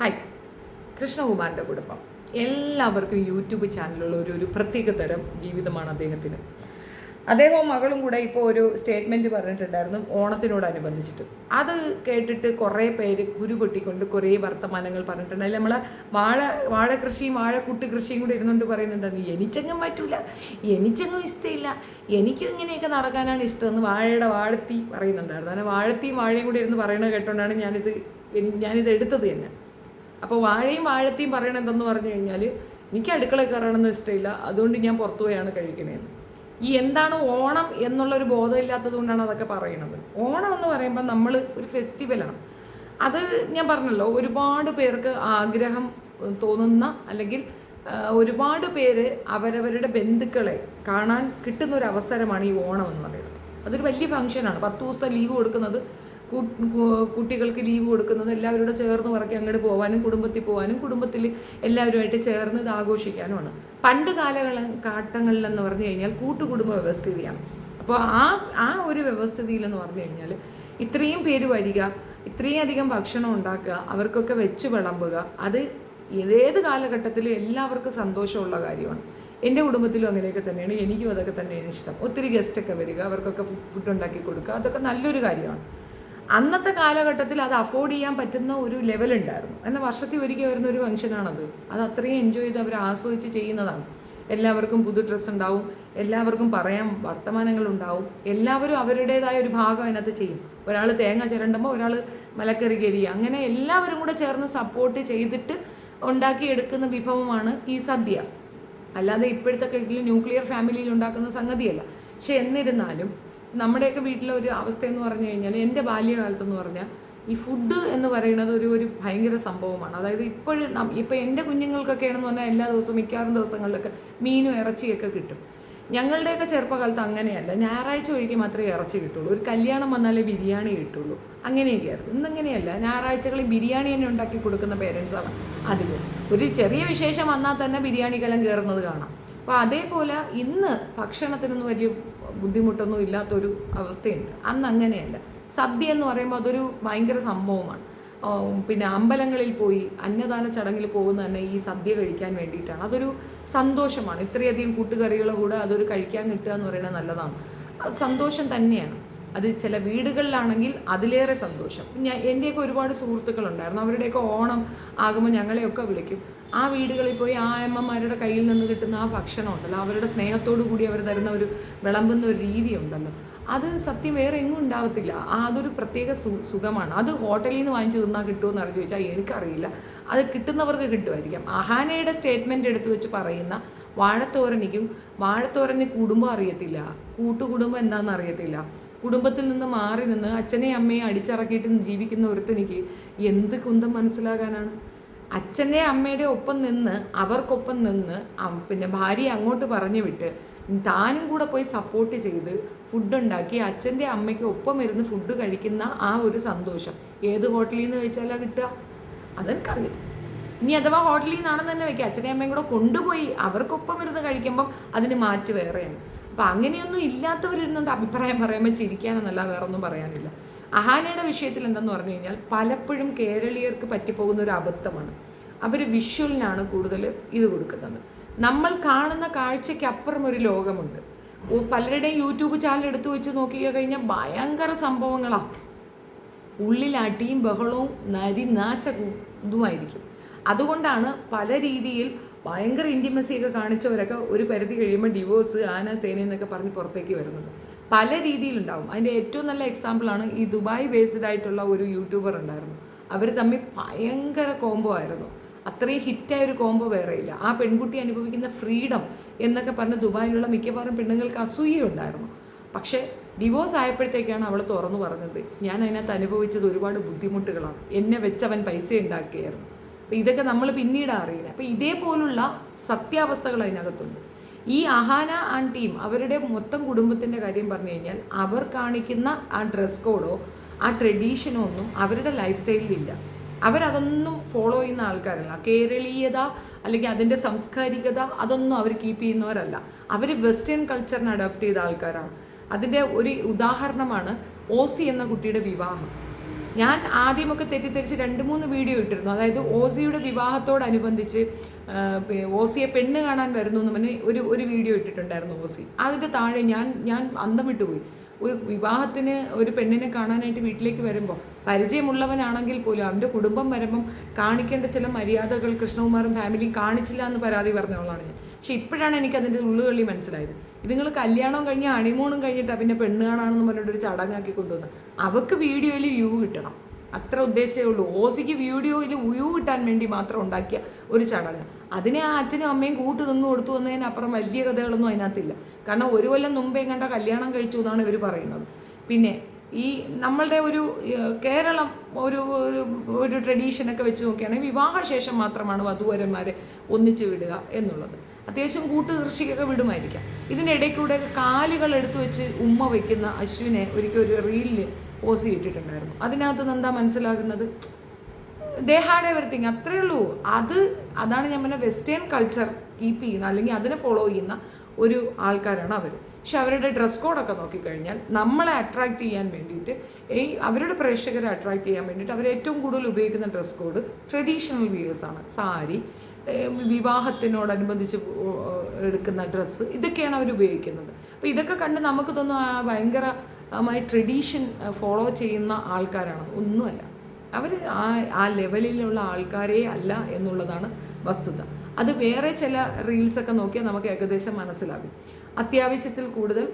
Hi, കൃഷ്ണകുമാറിൻ്റെ കുടുംബം. എല്ലാവർക്കും YouTube ചാനലുള്ള ഒരു പ്രത്യേക തരം ജീവിതമാണ് അദ്ദേഹത്തിന്. അദ്ദേഹവും മകളും കൂടെ ഇപ്പോൾ ഒരു സ്റ്റേറ്റ്മെൻറ്റ് പറഞ്ഞിട്ടുണ്ടായിരുന്നു ഓണത്തിനോടനുബന്ധിച്ചിട്ട്. അത് കേട്ടിട്ട് കുറേ പേര് കുരുപൊട്ടിക്കൊണ്ട് കുറേ വർത്തമാനങ്ങൾ പറഞ്ഞിട്ടുണ്ട്. അതിൽ നമ്മളെ വാഴ കൃഷിയും വാഴക്കൂട്ട് കൃഷിയും കൂടെ ഇരുന്നുകൊണ്ട് പറയുന്നുണ്ടെന്ന് എനിച്ചെങ്ങും പറ്റൂല, എനിച്ചെങ്ങും ഇഷ്ടമില്ല, എനിക്കും ഇങ്ങനെയൊക്കെ നടക്കാനാണ് ഇഷ്ടമെന്ന് വാഴത്തി പറയുന്നുണ്ടായിരുന്നു. അങ്ങനെ വാഴത്തിയും വാഴയും കൂടി ഇരുന്ന് പറയുന്നത് കേട്ടോണ്ടാണ് ഞാനിത് എടുത്തത് തന്നെ. അപ്പോൾ വാഴത്തിയും പറയണത് എന്തെന്ന് പറഞ്ഞു കഴിഞ്ഞാൽ എനിക്ക് അടുക്കളയിൽ കയറണമെന്ന് ഇഷ്ടമില്ല, അതുകൊണ്ട് ഞാൻ പുറത്തു പോയാണ് കഴിക്കണേന്ന്. ഈ എന്താണ് ഓണം എന്നുള്ളൊരു ബോധമില്ലാത്തത് കൊണ്ടാണ് അതൊക്കെ പറയണത്. ഓണം എന്ന് പറയുമ്പോൾ നമ്മൾ ഒരു ഫെസ്റ്റിവലാണ്. അത് ഞാൻ പറഞ്ഞല്ലോ, ഒരുപാട് പേർക്ക് ആഗ്രഹം തോന്നുന്ന അല്ലെങ്കിൽ ഒരുപാട് പേര് അവരവരുടെ ബന്ധുക്കളെ കാണാൻ കിട്ടുന്ന ഒരു അവസരമാണ് ഈ ഓണം എന്ന് പറയുന്നത്. അതൊരു വലിയ ഫംഗ്ഷനാണ്. 10 ദിവസത്തെ ലീവ് കൊടുക്കുന്നത്, കുട്ടികൾക്ക് ലീവ് കൊടുക്കുന്നത്, എല്ലാവരോടും ചേർന്ന് പറക്കി അങ്ങോട്ട് പോകാനും കുടുംബത്തിൽ പോകാനും കുടുംബത്തിൽ എല്ലാവരുമായിട്ട് ചേർന്ന് ഇത് ആഘോഷിക്കാനുമാണ്. പണ്ട് കാലഘട്ടങ്ങളിലെന്ന് പറഞ്ഞു കഴിഞ്ഞാൽ കൂട്ടുകുടുംബ വ്യവസ്ഥിതിയാണ്. അപ്പോൾ ആ ഒരു വ്യവസ്ഥിതിയിലെന്ന് പറഞ്ഞു കഴിഞ്ഞാൽ ഇത്രയും പേര് വരിക, ഇത്രയും അധികം ഭക്ഷണം ഉണ്ടാക്കുക, അവർക്കൊക്കെ വെച്ച് വിളമ്പുക, അത് ഏത് കാലഘട്ടത്തിലും എല്ലാവർക്കും സന്തോഷമുള്ള കാര്യമാണ്. എൻ്റെ കുടുംബത്തിലും അങ്ങനെയൊക്കെ തന്നെയാണ്. എനിക്കും അതൊക്കെ തന്നെയാണ് ഇഷ്ടം. ഒത്തിരി ഗസ്റ്റൊക്കെ വരിക, അവർക്കൊക്കെ ഫുഡ് ഉണ്ടാക്കി കൊടുക്കുക, അതൊക്കെ നല്ലൊരു കാര്യമാണ്. അന്നത്തെ കാലഘട്ടത്തിൽ അത് അഫോർഡ് ചെയ്യാൻ പറ്റുന്ന ഒരു ലെവൽ ഉണ്ടായിരുന്നു. എന്നാൽ വർഷത്തിൽ ഒരിക്കൽ വരുന്ന ഒരു ഫംഗ്ഷനാണത്. അത് അത്രയും എൻജോയ് ചെയ്ത് അവർ ആസ്വദിച്ച് ചെയ്യുന്നതാണ്. എല്ലാവർക്കും പുതു ഡ്രസ്സ് ഉണ്ടാവും, എല്ലാവർക്കും പറയാൻ വർത്തമാനങ്ങളുണ്ടാവും, എല്ലാവരും അവരുടേതായ ഒരു ഭാഗം അതിനകത്ത് ചെയ്യും. ഒരാൾ തേങ്ങ ചിരണ്ടുമ്പോൾ ഒരാൾ മലക്കറി കരിയുക, അങ്ങനെ എല്ലാവരും കൂടെ ചേർന്ന് സപ്പോർട്ട് ചെയ്തിട്ട് ഉണ്ടാക്കിയെടുക്കുന്ന വിഭവമാണ് ഈ സദ്യ. അല്ലാതെ ഇപ്പോഴത്തെ വീട്ടിൽ ന്യൂക്ലിയർ ഫാമിലിയിൽ ഉണ്ടാക്കുന്ന സംഗതിയല്ല. പക്ഷെ എന്നിരുന്നാലും നമ്മുടെയൊക്കെ വീട്ടിലെ ഒരു അവസ്ഥ എന്ന് പറഞ്ഞു കഴിഞ്ഞാൽ, എൻ്റെ ബാല്യകാലത്തെന്ന് പറഞ്ഞാൽ ഈ ഫുഡ് എന്ന് പറയുന്നത് ഒരു ഭയങ്കര സംഭവമാണ്. അതായത് ഇപ്പോൾ എൻ്റെ കുഞ്ഞുങ്ങൾക്കൊക്കെയാണെന്ന് പറഞ്ഞാൽ എല്ലാ ദിവസവും മിക്കവാറും ദിവസങ്ങളിലൊക്കെ മീനും ഇറച്ചിയൊക്കെ കിട്ടും. ഞങ്ങളുടെയൊക്കെ ചെറുപ്പകാലത്ത് അങ്ങനെയല്ല. ഞായറാഴ്ച ഒഴികെ മാത്രമേ ഇറച്ചി കിട്ടുള്ളൂ. ഒരു കല്യാണം വന്നാലേ ബിരിയാണി കിട്ടുള്ളൂ. അങ്ങനെയൊക്കെയായിരുന്നു. ഇന്നങ്ങനെയല്ല. ഞായറാഴ്ചകളിൽ ബിരിയാണി തന്നെ ഉണ്ടാക്കി കൊടുക്കുന്ന പേരൻസാണ് അതിൽ. ഒരു ചെറിയ വിശേഷം വന്നാൽ തന്നെ ബിരിയാണിക്കെല്ലാം കയറുന്നത് കാണാം. അപ്പോൾ അതേപോലെ ഇന്ന് ഭക്ഷണത്തിനൊന്നും വലിയ ബുദ്ധിമുട്ടൊന്നും ഇല്ലാത്തൊരു അവസ്ഥയുണ്ട്. അന്ന് അങ്ങനെയല്ല. സദ്യ എന്ന് പറയുമ്പോൾ അതൊരു ഭയങ്കര സംഭവമാണ്. പിന്നെ അമ്പലങ്ങളിൽ പോയി അന്നദാന ചടങ്ങിൽ പോകുന്ന തന്നെ ഈ സദ്യ കഴിക്കാൻ വേണ്ടിയിട്ടാണ്. അതൊരു സന്തോഷമാണ്. ഇത്രയധികം കൂട്ടുകറികളെ കൂടെ അതൊരു കഴിക്കാൻ കിട്ടുക എന്ന് പറയുന്നത് നല്ലതാണ്. സന്തോഷം തന്നെയാണ്. അത് ചില വീടുകളിലാണെങ്കിൽ അതിലേറെ സന്തോഷം. എൻ്റെയൊക്കെ ഒരുപാട് സുഹൃത്തുക്കളുണ്ടായിരുന്നു. അവരുടെയൊക്കെ ഓണം ആകുമ്പോൾ ഞങ്ങളെയൊക്കെ വിളിക്കും. ആ വീടുകളിൽ പോയി ആ അമ്മമാരുടെ കയ്യിൽ നിന്ന് കിട്ടുന്ന ആ ഭക്ഷണം ഉണ്ടല്ലോ, അവരുടെ സ്നേഹത്തോടു കൂടി അവർ തരുന്ന ഒരു വിളമ്പുന്ന ഒരു രീതി ഉണ്ടല്ലോ, അത് സത്യം വേറെ എങ്ങും ഉണ്ടാവത്തില്ല. അതൊരു പ്രത്യേക സുഖമാണ്. അത് ഹോട്ടലിൽ നിന്ന് വാങ്ങിച്ച് തിന്നാൽ കിട്ടുമെന്ന് അറിഞ്ഞു ചോദിച്ചാൽ എനിക്കറിയില്ല. അത് കിട്ടുന്നവർക്ക് കിട്ടുമായിരിക്കാം. അഹാനയുടെ സ്റ്റേറ്റ്മെൻറ്റ് എടുത്തു വെച്ച് പറയുന്ന വാഴത്തോരന് കുടുംബം അറിയത്തില്ല, കൂട്ടുകുടുംബം എന്താണെന്ന് അറിയത്തില്ല, കുടുംബത്തിൽ നിന്ന് മാറി നിന്ന് അച്ഛനെയും അമ്മയും അടിച്ചിറക്കിയിട്ട് ജീവിക്കുന്ന ഒരുത്തനിക്ക് എന്ത് കുന്തം മനസ്സിലാകാനാണ്? അച്ഛൻ്റെ അമ്മയുടെ ഒപ്പം നിന്ന് അവർക്കൊപ്പം നിന്ന് പിന്നെ ഭാര്യയെ അങ്ങോട്ട് പറഞ്ഞു വിട്ട് താനും കൂടെ പോയി സപ്പോർട്ട് ചെയ്ത് ഫുഡ് ഉണ്ടാക്കി അച്ഛൻ്റെ അമ്മയ്ക്ക് ഒപ്പം ഇരുന്ന് ഫുഡ് കഴിക്കുന്ന ആ ഒരു സന്തോഷം ഏത് ഹോട്ടലിൽ നിന്ന് കഴിച്ചാലാണ് കിട്ടുക? അതെനിക്കറിയില്ല. ഇനി അഥവാ ഹോട്ടലിൽ നിന്നാണെന്ന് തന്നെ വയ്ക്കുക, അച്ഛനെയും അമ്മയും കൂടെ കൊണ്ടുപോയി അവർക്കൊപ്പം ഇരുന്ന് കഴിക്കുമ്പോൾ അതിന് മാറ്റ് വേറെയാണ്. അപ്പം അങ്ങനെയൊന്നും ഇല്ലാത്തവരിരുന്നുകൊണ്ട് അഭിപ്രായം പറയുമ്പോൾ ചിരിക്കാനെന്നല്ല, വേറെ ഒന്നും പറയാനില്ല. അഹാനയുടെ വിഷയത്തിൽ എന്തെന്ന് പറഞ്ഞു കഴിഞ്ഞാൽ പലപ്പോഴും കേരളീയർക്ക് പറ്റിപ്പോകുന്ന ഒരു അബദ്ധമാണ്. അവർ വിഷ്വലിനാണ് കൂടുതൽ ഇത് കൊടുക്കുന്നത്. നമ്മൾ കാണുന്ന കാഴ്ചയ്ക്ക് അപ്പുറം ഒരു ലോകമുണ്ട്. പലരുടെയും യൂട്യൂബ് ചാനൽ എടുത്തു വെച്ച് നോക്കി കഴിഞ്ഞാൽ ഭയങ്കര സംഭവങ്ങളാണ്. ഉള്ളിൽ അടിയും ബഹളവും ഇതുമായിരിക്കും. അതുകൊണ്ടാണ് പല രീതിയിൽ ഭയങ്കര ഇൻറ്റിമസിയൊക്കെ കാണിച്ചവരൊക്കെ ഒരു പരിധി കഴിയുമ്പോൾ ഡിവോഴ്സ് തേനെന്നൊക്കെ പറഞ്ഞ് പുറത്തേക്ക് വരുന്നത്. പല രീതിയിലുണ്ടാവും. അതിൻ്റെ ഏറ്റവും നല്ല എക്സാമ്പിളാണ് ഈ ദുബായ് ബേസ്ഡ് ആയിട്ടുള്ള ഒരു യൂട്യൂബർ ഉണ്ടായിരുന്നു. അവർ തമ്മിൽ ഭയങ്കര കോംബോ ആയിരുന്നു. അത്രയും ഹിറ്റായ ഒരു കോംബോ വേറെയില്ല. ആ പെൺകുട്ടി അനുഭവിക്കുന്ന ഫ്രീഡം എന്നൊക്കെ പറഞ്ഞ് ദുബായിലുള്ള മിക്കവാറും പെണ്ണുങ്ങൾക്ക് അസൂയുണ്ടായിരുന്നു. പക്ഷേ ഡിവോഴ്സ് ആയപ്പോഴത്തേക്കാണ് അവൾ തുറന്നു പറഞ്ഞത്, ഞാൻ അതിനകത്ത് അനുഭവിച്ചത് ഒരുപാട് ബുദ്ധിമുട്ടുകളാണ്, എന്നെ വെച്ച് അവൻ പൈസ ഉണ്ടാക്കിയായിരുന്നു. അപ്പോൾ ഇതൊക്കെ നമ്മൾ പിന്നീട് അറിയില്ല. അപ്പോൾ ഇതേപോലുള്ള സത്യാവസ്ഥകൾ അതിനകത്തുണ്ട്. ഈ അഹാന ആൻഡ് ടീം അവരുടെ മൊത്തം കുടുംബത്തിൻ്റെ കാര്യം പറഞ്ഞു കഴിഞ്ഞാൽ അവർ കാണിക്കുന്ന ആ ഡ്രസ് കോഡോ ആ ട്രഡീഷനോ ഒന്നും അവരുടെ ലൈഫ് സ്റ്റൈലിലില്ല. അവരതൊന്നും ഫോളോ ചെയ്യുന്ന ആൾക്കാരല്ല. കേരളീയത അല്ലെങ്കിൽ അതിൻ്റെ സാംസ്കാരികത അതൊന്നും അവർ കീപ്പ് ചെയ്യുന്നവരല്ല. അവർ വെസ്റ്റേൺ കൾച്ചറിനെ അഡോപ്റ്റ് ചെയ്ത ആൾക്കാരാണ്. അതിൻ്റെ ഒരു ഉദാഹരണമാണ് ഓസി എന്ന കുട്ടിയുടെ വിവാഹം. ഞാൻ ആദ്യമൊക്കെ തെറ്റിദ്ധരിച്ച് 2-3 വീഡിയോ ഇട്ടിരുന്നു. അതായത് ഓസിയുടെ വിവാഹത്തോടനുബന്ധിച്ച് ഓസിയെ പെണ്ണ് കാണാൻ വരുന്നു എന്ന് പറഞ്ഞ് ഒരു വീഡിയോ ഇട്ടിട്ടുണ്ടായിരുന്നു ഓസി. അതിൻ്റെ താഴെ ഞാൻ അന്തം വിട്ടുപോയി. ഒരു വിവാഹത്തിന് ഒരു പെണ്ണിനെ കാണാനായിട്ട് വീട്ടിലേക്ക് വരുമ്പോൾ പരിചയമുള്ളവനാണെങ്കിൽ പോലും അവൻ്റെ കുടുംബം വരുമ്പം കാണിക്കേണ്ട ചില മര്യാദകൾ കൃഷ്ണകുമാറും ഫാമിലിയും കാണിച്ചില്ല എന്ന് പരാതി പറഞ്ഞവളാണ് ഞാൻ. പക്ഷെ ഇപ്പോഴാണ് എനിക്കതിൻ്റെ ഉള്ളുകളി മനസ്സിലായത്. ഇത് നിങ്ങൾ കല്യാണം കഴിഞ്ഞ് അണിമൂണും കഴിഞ്ഞിട്ടാണ് പിന്നെ പെണ്ണ് കാണാമെന്ന് പറഞ്ഞിട്ടൊരു ചടങ്ങാക്കി കൊണ്ടുവന്നത്. അവർക്ക് വീഡിയോയിൽ വ്യൂ കിട്ടണം, അത്ര ഉദ്ദേശമേ ഉള്ളൂ. ഓസിക്ക് വീഡിയോയിൽ വ്യൂ കിട്ടാൻ വേണ്ടി മാത്രം ഉണ്ടാക്കിയ ഒരു ചടങ്ങ്. അതിനെ ആ അച്ഛനും അമ്മയും കൂട്ടു നിന്ന് കൊടുത്തു വന്നതിനപ്പുറം വലിയ കഥകളൊന്നും അതിനകത്തില്ല. കാരണം 1 കൊല്ലം മുമ്പേ കണ്ട കല്യാണം കഴിച്ചു എന്നാണ് ഇവർ പറയുന്നത്. പിന്നെ ഈ നമ്മളുടെ ഒരു കേരളം ഒരു ട്രഡീഷനൊക്കെ വെച്ച് നോക്കുകയാണെങ്കിൽ വിവാഹശേഷം മാത്രമാണ് വധൂവരന്മാരെ ഒന്നിച്ച് വിടുക എന്നുള്ളത്. അത്യാവശ്യം കൂട്ടുകൃഷിക്കൊക്കെ വിടുമായിരിക്കാം. ഇതിനിടയ്ക്കൂടെ കാലുകൾ എടുത്തു വെച്ച് ഉമ്മ വയ്ക്കുന്ന അശ്വിനെ ഒരിക്കൽ ഒരു റീലിൽ ഓസി ഇട്ടിട്ടുണ്ടായിരുന്നു. അതിനകത്ത് നിന്ന് എന്താ മനസ്സിലാകുന്നത്? ദേ ഹാഡ് എവറിത്തിങ്, അത്രയേ ഉള്ളൂ. അതാണ് ഞാൻ പറഞ്ഞ വെസ്റ്റേൺ കൾച്ചർ കീപ്പ് ചെയ്യുന്ന അല്ലെങ്കിൽ അതിനെ ഫോളോ ചെയ്യുന്ന ഒരു ആൾക്കാരാണ് അവർ. പക്ഷെ അവരുടെ ഡ്രസ് കോഡൊക്കെ നോക്കിക്കഴിഞ്ഞാൽ നമ്മളെ അട്രാക്റ്റ് ചെയ്യാൻ വേണ്ടിയിട്ട് അവരുടെ പ്രേക്ഷകരെ അട്രാക്റ്റ് ചെയ്യാൻ വേണ്ടിയിട്ട് അവർ ഏറ്റവും കൂടുതൽ ഉപയോഗിക്കുന്ന ഡ്രസ് കോഡ് ട്രഡീഷണൽ വിയേഴ്സാണ്. സാരി, വിവാഹത്തിനോടനുബന്ധിച്ച് എടുക്കുന്ന ഡ്രസ്സ്, ഇതൊക്കെയാണ് അവർ ഉപയോഗിക്കുന്നത്. അപ്പോൾ ഇതൊക്കെ കണ്ട് നമുക്ക് തോന്നും ഭയങ്കരമായി ട്രഡീഷൻ ഫോളോ ചെയ്യുന്ന ആൾക്കാരാണ്. ഒന്നുമല്ല, അവർ ആ ലെവലിലുള്ള ആൾക്കാരേ അല്ല എന്നുള്ളതാണ് വസ്തുത. അത് വേറെ ചില റീൽസൊക്കെ നോക്കിയാൽ നമുക്ക് ഏകദേശം മനസ്സിലാകും. അത്യാവശ്യത്തിൽ കൂടുതൽ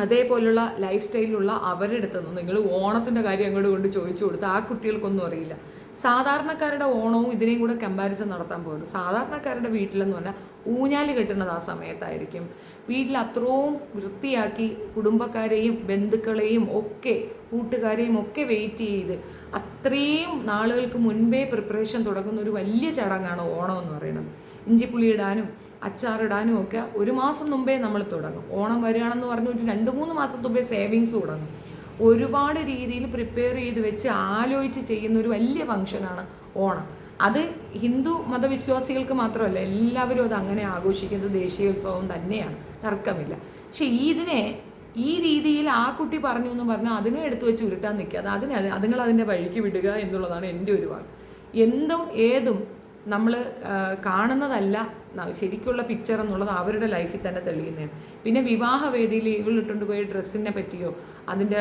അതേപോലുള്ള ലൈഫ് സ്റ്റൈലിലുള്ള അവരുടെ അടുത്ത് നിന്ന് നിങ്ങൾ ഓണത്തിൻ്റെ കാര്യം അങ്ങോട്ട് കൊണ്ട് ചോദിച്ചു കൊടുത്താൽ ആ കുട്ടികൾക്കൊന്നും അറിയില്ല. സാധാരണക്കാരുടെ ഓണവും ഇതിനെയും കൂടെ കമ്പാരിസൺ നടത്താൻ പോകുന്നത്. സാധാരണക്കാരുടെ വീട്ടിലെന്ന് പറഞ്ഞാൽ ഊഞ്ഞാല് കെട്ടുന്നത് ആ സമയത്തായിരിക്കും. വീട്ടിൽ അത്രയും വൃത്തിയാക്കി കുടുംബക്കാരെയും ബന്ധുക്കളെയും ഒക്കെ കൂട്ടുകാരെയും ഒക്കെ വെയിറ്റ് ചെയ്ത് അത്രയും നാളുകൾക്ക് മുൻപേ പ്രിപ്പറേഷൻ തുടങ്ങുന്ന ഒരു വലിയ ചടങ്ങാണ് ഓണം എന്ന് പറയുന്നത്. ഇഞ്ചിപ്പുളി ഇടാനും അച്ചാറിടാനും ഒക്കെ 1 മാസം മുമ്പേ നമ്മൾ തുടങ്ങും. ഓണം വരികയാണെന്ന് പറഞ്ഞ് ഒരു 2-3 മാസം മുമ്പേ സേവിങ്സ് തുടങ്ങും. ഒരുപാട് രീതിയിൽ പ്രിപ്പയർ ചെയ്ത് വെച്ച് ആലോചിച്ച് ചെയ്യുന്ന ഒരു വലിയ ഫംഗ്ഷനാണ് ഓണം. അത് ഹിന്ദു മതവിശ്വാസികൾക്ക് മാത്രമല്ല, എല്ലാവരും അത് അങ്ങനെ ആഘോഷിക്കുന്നത് ദേശീയോത്സവം തന്നെയാണ്, തർക്കമില്ല. പക്ഷെ ഇതിനെ ഈ രീതിയിൽ ആ കുട്ടി പറഞ്ഞു എന്ന് പറഞ്ഞാൽ അതിനെ എടുത്തു വെച്ച് ഉരുട്ടാൻ നിൽക്കുക, അതുങ്ങൾ അതിൻ്റെ വഴിക്ക് വിടുക എന്നുള്ളതാണ് എൻ്റെ ഒരു വാക്ക്. എന്തും ഏതും നമ്മൾ കാണുന്നതല്ല ശരിക്കുള്ള പിക്ചർ എന്നുള്ളത് അവരുടെ ലൈഫിൽ തന്നെ തെളിയുന്നതാണ്. പിന്നെ വിവാഹവേദിയിൽ ഇവളിട്ടുകൊണ്ട് പോയി ഡ്രസ്സിനെ പറ്റിയോ അതിൻ്റെ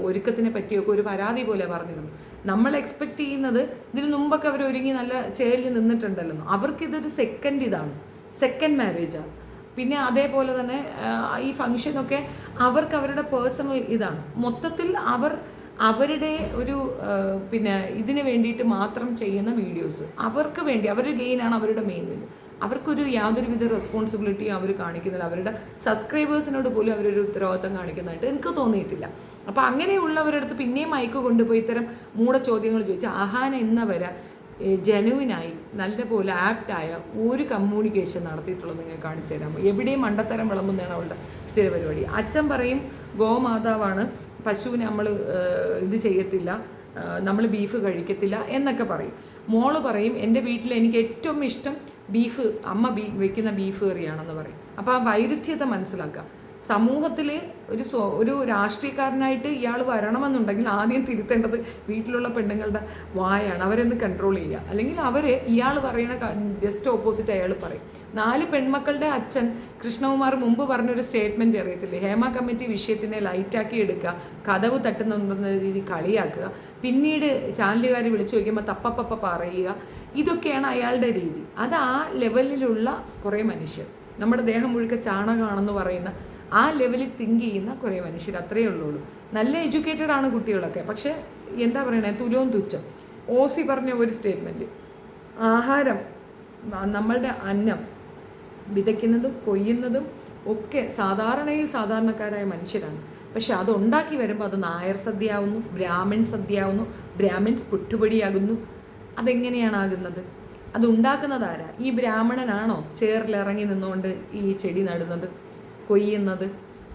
ഒരുക്കത്തിനെ പറ്റിയോ ഒക്കെ ഒരു പരാതി പോലെ പറഞ്ഞിരുന്നു. നമ്മൾ എക്സ്പെക്റ്റ് ചെയ്യുന്നത് ഇതിന് മുമ്പൊക്കെ അവർ ഒരുങ്ങി നല്ല ചേലിൽ നിന്നിട്ടുണ്ടല്ലോ. അവർക്കിതൊരു സെക്കൻഡ് മാരേജാണ്. പിന്നെ അതേപോലെ തന്നെ ഈ ഫംഗ്ഷനൊക്കെ അവർക്ക് അവരുടെ പേഴ്സണൽ ഇതാണ്. മൊത്തത്തിൽ അവരുടെ ഒരു പിന്നെ ഇതിന് വേണ്ടിയിട്ട് മാത്രം ചെയ്യുന്ന വീഡിയോസ്, അവർക്ക് വേണ്ടി അവരുടെ ഗെയിനാണ് അവരുടെ മെയിൻ ഇത്. അവർക്കൊരു യാതൊരുവിധ റെസ്പോൺസിബിലിറ്റിയും അവർ കാണിക്കുന്നില്ല. അവരുടെ സബ്സ്ക്രൈബേഴ്സിനോട് പോലും അവരൊരു ഉത്തരവാദിത്തം കാണിക്കുന്നതായിട്ട് എനിക്ക് തോന്നിയിട്ടില്ല. അപ്പോൾ അങ്ങനെയുള്ളവരുടെ അടുത്ത് പിന്നെയും മൈക്ക് കൊണ്ടുപോയി ഇത്തരം ചോദ്യങ്ങൾ ചോദിച്ചാൽ അഹാന ഇന്നവരെ ജനുവിനായി നല്ലപോലെ ആപ്റ്റായ ഒരു കമ്മ്യൂണിക്കേഷൻ നടത്തിയിട്ടുള്ളത് നിങ്ങൾ കാണിച്ചു തരാമോ? എവിടെയും മണ്ടത്തരം വിളമ്പുന്നതാണ് അവളുടെ സ്ഥിര പരിപാടി. അച്ഛൻ പറയും ഗോമാതാവാണ്, പശുവിനെ നമ്മൾ ഇത് ചെയ്യത്തില്ല, നമ്മൾ ബീഫ് കഴിക്കത്തില്ല എന്നൊക്കെ പറയും. മോള് പറയും എൻ്റെ വീട്ടിൽ എനിക്ക് ഏറ്റവും ഇഷ്ടം ബീഫ്, അമ്മ വെക്കുന്ന ബീഫ് കറിയാണെന്ന് പറയും. അപ്പോൾ ആ വൈരുദ്ധ്യത മനസ്സിലാക്കുക. സമൂഹത്തിൽ ഒരു രാഷ്ട്രീയക്കാരനായിട്ട് ഇയാൾ വരണമെന്നുണ്ടെങ്കിൽ ആദ്യം തിരുത്തേണ്ടത് വീട്ടിലുള്ള പെണ്ണുങ്ങളുടെ വായാണ്. അവരെന്ന് കൺട്രോൾ ചെയ്യുക. അല്ലെങ്കിൽ ഇയാൾ പറയുന്ന ജസ്റ്റ് ഓപ്പോസിറ്റ് അയാൾ പറയും. 4 പെൺമക്കളുടെ അച്ഛൻ കൃഷ്ണകുമാർ മുമ്പ് പറഞ്ഞൊരു സ്റ്റേറ്റ്മെൻറ്റ് അറിയത്തില്ലേ? ഹേമ കമ്മിറ്റി വിഷയത്തിനെ ലൈറ്റാക്കി എടുക്കുക, കതവ് തട്ടുന്നുണ്ടെന്ന രീതി കളിയാക്കുക, പിന്നീട് ചാനലുകാർ വിളിച്ചു വയ്ക്കുമ്പോൾ തപ്പപ്പ പറയുക. ഇതൊക്കെയാണ് അയാളുടെ രീതി. അത് ആ ലെവലിലുള്ള കുറേ മനുഷ്യർ, നമ്മുടെ ദേഹം മുഴുക്ക ചാണകമാണെന്ന് പറയുന്ന ആ ലെവലിൽ തിങ്ക് ചെയ്യുന്ന കുറേ മനുഷ്യർ, അത്രയേ ഉള്ളൂ. നല്ല എഡ്യൂക്കേറ്റഡ് ആണ് കുട്ടികളൊക്കെ, പക്ഷേ എന്താ പറയണേ, തുലവും തുച്ഛം. ഓസി പറഞ്ഞ ഒരു സ്റ്റേറ്റ്മെൻറ്റ്, ആഹാരം നമ്മളുടെ അന്നം വിതയ്ക്കുന്നതും കൊയ്യുന്നതും ഒക്കെ സാധാരണക്കാരായ മനുഷ്യരാണ്. പക്ഷെ അതുണ്ടാക്കി വരുമ്പോൾ അത് നായർ സദ്യ ആവുന്നു, ബ്രാഹ്മൺ സദ്യ ആവുന്നു, ബ്രാഹ്മിൺസ് പുട്ടുപൊടിയാകുന്നു. അതെങ്ങനെയാണ് ആകുന്നത്? അത് ഉണ്ടാക്കുന്നത് ആരാ? ഈ ബ്രാഹ്മണനാണോ ചേറിലിറങ്ങി നിന്നുകൊണ്ട് ഈ ചെടി നടുന്നത്, കൊയ്യുന്നത്,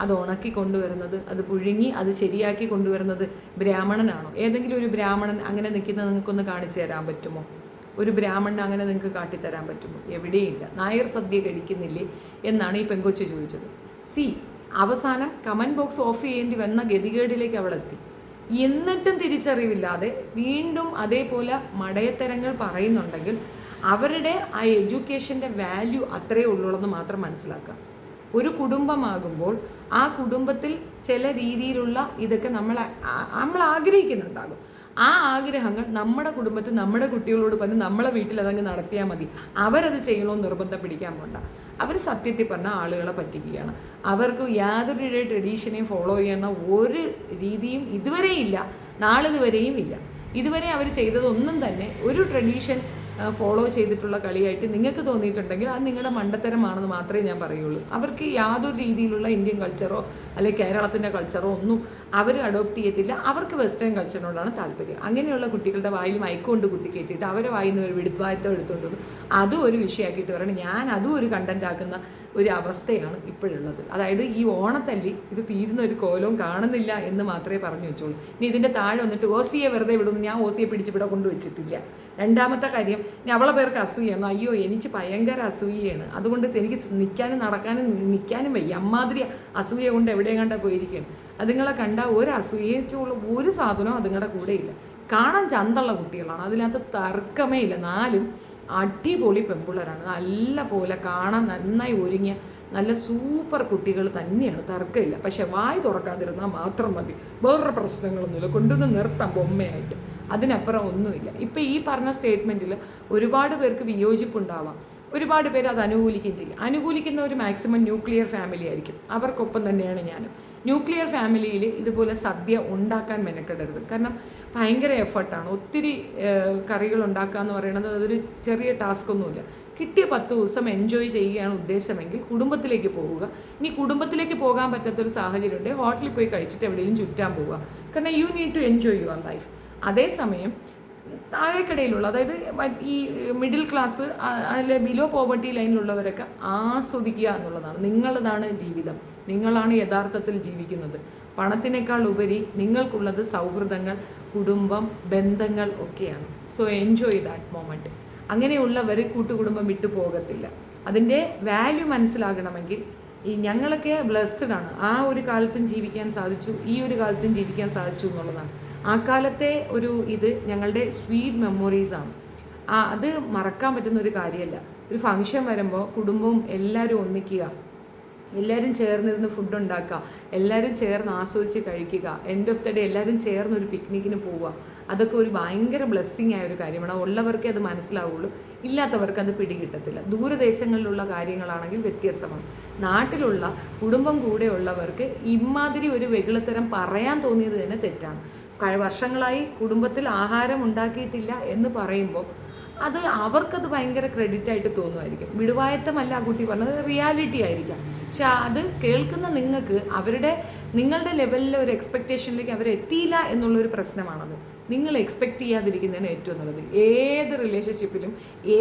അത് ഉണക്കി കൊണ്ടുവരുന്നത്, അത് പുഴുങ്ങി അത് ശരിയാക്കി കൊണ്ടുവരുന്നത് ബ്രാഹ്മണനാണോ? ഏതെങ്കിലും ഒരു ബ്രാഹ്മണൻ അങ്ങനെ നിൽക്കുന്നത് നിങ്ങൾക്കൊന്ന് കാണിച്ചു തരാൻ പറ്റുമോ? ഒരു ബ്രാഹ്മണൻ അങ്ങനെ നിങ്ങൾക്ക് കാട്ടിത്തരാൻ പറ്റുമോ? എവിടെയില്ല. നായർ സദ്യ കഴിക്കുന്നില്ലേ എന്നാണ് ഈ പെങ്കൊച്ച് ചോദിച്ചത്. അവസാനം കമൻറ്റ് ബോക്സ് ഓഫ് ചെയ്യേണ്ടി വന്ന ഗതികേടിലേക്ക് അവളെത്തി. എന്നിട്ടും തിരിച്ചറിവില്ലാതെ വീണ്ടും അതേപോലെ മടയത്തരങ്ങൾ പറയുന്നുണ്ടെങ്കിൽ അവരുടെ ആ എഡ്യൂക്കേഷൻ്റെ വാല്യൂ അത്രയേ ഉള്ളൂന്ന് മാത്രം മനസ്സിലാക്കുക. ഒരു കുടുംബമാകുമ്പോൾ ആ കുടുംബത്തിൽ ചില രീതിയിലുള്ള ഇതൊക്കെ നമ്മൾ ആഗ്രഹിക്കുന്നുണ്ടാകും. ആ ആഗ്രഹങ്ങൾ നമ്മുടെ കുടുംബത്തിൽ നമ്മുടെ കുട്ടികളോട് പറഞ്ഞ് നമ്മളെ വീട്ടിൽ അതങ്ങ് നടത്തിയാൽ മതി. അവരത് ചെയ്യണമെന്ന് നിർബന്ധം പിടിക്കാൻ പോണ്ട. അവർ സത്യത്തിൽ പറഞ്ഞ ആളുകളെ പറ്റിക്കുകയാണ്. അവർക്ക് യാതൊരു ട്രഡീഷനെയും ഫോളോ ചെയ്യുന്ന ഒരു രീതിയും ഇതുവരെ ഇല്ല, നാളിതുവരെയും ഇല്ല. ഇതുവരെ അവർ ചെയ്തതൊന്നും തന്നെ ഒരു ട്രഡീഷൻ ഫോളോ ചെയ്തിട്ടുള്ള കളിയായിട്ട് നിങ്ങൾക്ക് തോന്നിയിട്ടുണ്ടെങ്കിൽ അത് നിങ്ങളുടെ മണ്ടത്തരമാണെന്ന് മാത്രമേ ഞാൻ പറയുള്ളൂ. അവർക്ക് യാതൊരു രീതിയിലുള്ള ഇന്ത്യൻ കൾച്ചറോ അല്ലെങ്കിൽ കേരളത്തിൻ്റെ കൾച്ചറോ ഒന്നും അവർ അഡോപ്റ്റ് ചെയ്യത്തില്ല. അവർക്ക് വെസ്റ്റേൺ കൾച്ചറിനോടാണ് താല്പര്യം. അങ്ങനെയുള്ള കുട്ടികളുടെ വായിൽ മയക്കൊണ്ട് കുത്തിക്കയറ്റിയിട്ട് അവരെ വായിൽ നിന്ന് ഒരു വിടുവായത്തം എടുത്തുകൊണ്ട് അതും ഒരു വിഷയമാക്കിയിട്ട് പറയണം. ഞാൻ അതും ഒരു കണ്ടന്റ് ആക്കുന്ന ഒരു അവസ്ഥയാണ് ഇപ്പോഴുള്ളത്. അതായത് ഈ ഓണത്തല്ലി ഇത് തീരുന്ന ഒരു കോലവും കാണുന്നില്ല എന്ന് മാത്രമേ പറഞ്ഞു വെച്ചോളൂ. ഇനി ഇതിൻ്റെ താഴെ വന്നിട്ട് ഓസിയെ വെറുതെ വിടുന്നു, ഞാൻ ഓസിയെ പിടിച്ചിവിടെ കൊണ്ടുവച്ചിട്ടില്ല. രണ്ടാമത്തെ കാര്യം, ഇനി അവളെ പേർക്ക് അസൂയാണ്. അയ്യോ എനിക്ക് ഭയങ്കര അസൂയയാണ്, അതുകൊണ്ട് എനിക്ക് നിൽക്കാനും നിൽക്കാനും വയ്യ. അമ്മാതിരി അസൂയ കൊണ്ട് എവിടെയും കണ്ടാൽ പോയിരിക്കുകയാണ്. അതുങ്ങളെ കണ്ട ഒരു അസൂയയ്ക്കുള്ള ഒരു സാധനവും അതുങ്ങളുടെ കൂടെ ഇല്ല. കാണാൻ ചന്തള്ള കുട്ടികളാണ്, അതിനകത്ത് തർക്കമേ ഇല്ല. നാലും അടിപൊളി പെൺപിള്ളേരാണ്, നല്ല പോലെ കാണാൻ നന്നായി ഒരുങ്ങിയ നല്ല സൂപ്പർ കുട്ടികൾ തന്നെയാണ്, തർക്കമില്ല. പക്ഷെ വായി തുറക്കാതിരുന്നാൽ മാത്രം മതി, വേറെ പ്രശ്നങ്ങളൊന്നുമില്ല. കൊണ്ടുവന്ന് നിർത്താം ബൊമ്മയായിട്ട്, അതിനപ്പുറം ഒന്നുമില്ല. ഇപ്പം ഈ പറഞ്ഞ സ്റ്റേറ്റ്മെൻറ്റിൽ ഒരുപാട് പേർക്ക് വിയോജിപ്പുണ്ടാവാം, ഒരുപാട് പേര് അത് അനുകൂലിക്കുകയും ചെയ്യും. അനുകൂലിക്കുന്നവർ മാക്സിമം ന്യൂക്ലിയർ ഫാമിലി ആയിരിക്കും, അവർക്കൊപ്പം തന്നെയാണ് ഞാനും. ന്യൂക്ലിയർ ഫാമിലിയിൽ ഇതുപോലെ സദ്യ ഉണ്ടാക്കാൻ മെനക്കെടരുത്. കാരണം ഭയങ്കര എഫർട്ടാണ്. ഒത്തിരി കറികൾ ഉണ്ടാക്കുക എന്ന് പറയുന്നത് അതൊരു ചെറിയ ടാസ്ക് ഒന്നുമില്ല. കിട്ടിയ 10 ദിവസം എൻജോയ് ചെയ്യുകയാണ് ഉദ്ദേശമെങ്കിൽ കുടുംബത്തിലേക്ക് പോവുക. ഇനി കുടുംബത്തിലേക്ക് പോകാൻ പറ്റാത്തൊരു സാഹചര്യം ഉണ്ടെങ്കിൽ ഹോട്ടലിൽ പോയി കഴിച്ചിട്ട് എവിടെയെങ്കിലും ചുറ്റാൻ പോവുക. കാരണം you need to enjoy your life. അതേസമയം താഴേക്കടയിലുള്ള, അതായത് ഈ മിഡിൽ ക്ലാസ് അല്ലെ ബിലോ പോവർട്ടി ലൈനിലുള്ളവരൊക്കെ ആസ്വദിക്കുക എന്നുള്ളതാണ്. നിങ്ങളതാണ് ജീവിതം, നിങ്ങളാണ് യഥാർത്ഥത്തിൽ ജീവിക്കുന്നത്. പണത്തിനേക്കാൾ ഉപരി നിങ്ങൾക്കുള്ളത് സൗഹൃദങ്ങൾ, കുടുംബം, ബന്ധങ്ങൾ ഒക്കെയാണ്. So enjoy that moment. അങ്ങനെയുള്ളവർ കൂട്ടുകുടുംബം വിട്ടു പോകത്തില്ല. അതിൻ്റെ വാല്യൂ മനസ്സിലാകണമെങ്കിൽ ഞങ്ങളൊക്കെ ബ്ലെസ്ഡ് ആണ്. ആ ഒരു കാലത്തും ജീവിക്കാൻ സാധിച്ചു, ഈ ഒരു കാലത്തും ജീവിക്കാൻ സാധിച്ചു എന്നുള്ളതാണ്. ആ കാലത്തെ ഒരു ഇത് ഞങ്ങളുടെ സ്വീറ്റ് മെമ്മറീസാണ്. അത് മറക്കാൻ പറ്റുന്ന ഒരു കാര്യമല്ല. ഒരു ഫംഗ്ഷൻ വരുമ്പോൾ കുടുംബവും എല്ലാവരും ഒന്നിക്കുക, എല്ലാവരും ചേർന്നിരുന്ന് ഫുഡ് ഉണ്ടാക്കുക, എല്ലാവരും ചേർന്ന് ആസ്വദിച്ച് കഴിക്കുക, എൻഡ് ഓഫ് ദ ഡേ എല്ലാവരും ചേർന്ന് ഒരു പിക്നിക്കിന് പോവുക. അതൊക്കെ ഒരു ഭയങ്കര ബ്ലെസ്സിങ് ആയ ഒരു കാര്യമാണ്. ഉള്ളവർക്കേ അത് മനസ്സിലാവുള്ളൂ, ഇല്ലാത്തവർക്ക് അത് പിടികിട്ടത്തില്ല. ദൂരദേശങ്ങളിലുള്ള കാര്യങ്ങളാണെങ്കിൽ വ്യത്യസ്തമാണ്. നാട്ടിലുള്ള കുടുംബം കൂടെ ഉള്ളവർക്ക് ഇമാതിരി ഒരു വെകുളത്തരം പറയാൻ തോന്നിയത് തന്നെ തെറ്റാണ്. വർഷങ്ങളായി കുടുംബത്തിൽ ആഹാരം ഉണ്ടാക്കിയിട്ടില്ല എന്ന് പറയുമ്പോൾ അത് അവർക്കത് ഭയങ്കര ക്രെഡിറ്റ് ആയിട്ട് തോന്നുമായിരിക്കും. വിടുവായത്തമല്ല ആ കുട്ടി പറഞ്ഞത്, റിയാലിറ്റി ആയിരിക്കാം. പക്ഷെ അത് കേൾക്കുന്ന നിങ്ങളുടെ ലെവലിലെ ഒരു എക്സ്പെക്റ്റേഷനിലേക്ക് അവരെത്തിയില്ല എന്നുള്ളൊരു പ്രശ്നമാണത്. നിങ്ങൾ എക്സ്പെക്റ്റ് ചെയ്യാതിരിക്കുന്നതിന് ഏറ്റവും നല്ലത്. ഏത് റിലേഷൻഷിപ്പിലും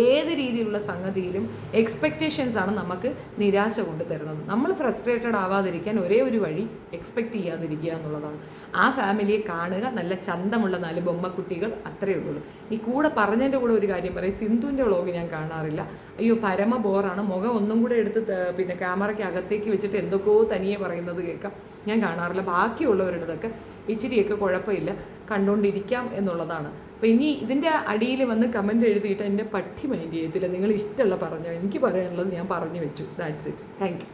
ഏത് രീതിയിലുള്ള സംഗതിയിലും എക്സ്പെക്റ്റേഷൻസാണ് നമുക്ക് നിരാശ കൊണ്ട് തരുന്നത്. നമ്മൾ ഫ്രസ്ട്രേറ്റഡ് ആവാതിരിക്കാൻ ഒരേ ഒരു വഴി എക്സ്പെക്റ്റ് ചെയ്യാതിരിക്കുക എന്നുള്ളതാണ്. ആ ഫാമിലിയെ കാണുക, നല്ല ചന്തമുള്ള 4 ബൊമ്മക്കുട്ടികൾ, അത്രയേ ഉള്ളൂ. ഈ കൂടെ പറഞ്ഞതിൻ്റെ കൂടെ ഒരു കാര്യം പറയും, സിന്ധുവിൻ്റെ വ്ളോഗ് ഞാൻ കാണാറില്ല. അയ്യോ പരമ ബോറാണ്, മുഖം ഒന്നും കൂടെ എടുത്ത് പിന്നെ ക്യാമറയ്ക്ക് അകത്തേക്ക് വെച്ചിട്ട് എന്തൊക്കെയോ തനിയെ പറയുന്നത് കേൾക്കാം. ഞാൻ കാണാറില്ല. ബാക്കിയുള്ളവരുടേതൊക്കെ ഇച്ചിരിയൊക്കെ കുഴപ്പമില്ല, കണ്ടുകൊണ്ടിരിക്കാം എന്നുള്ളതാണ്. അപ്പോൾ ഇനി ഇതിൻ്റെ അടിയിൽ വന്ന് കമൻറ്റ് എഴുതിയിട്ട് എൻ്റെ പട്ടി മൈൻഡ് ചെയ്യത്തില്ല. നിങ്ങൾ ഇഷ്ടമുള്ള പറഞ്ഞോ, എനിക്ക് പറയാനുള്ളത് ഞാൻ പറഞ്ഞു വെച്ചു. That's it. Thank you.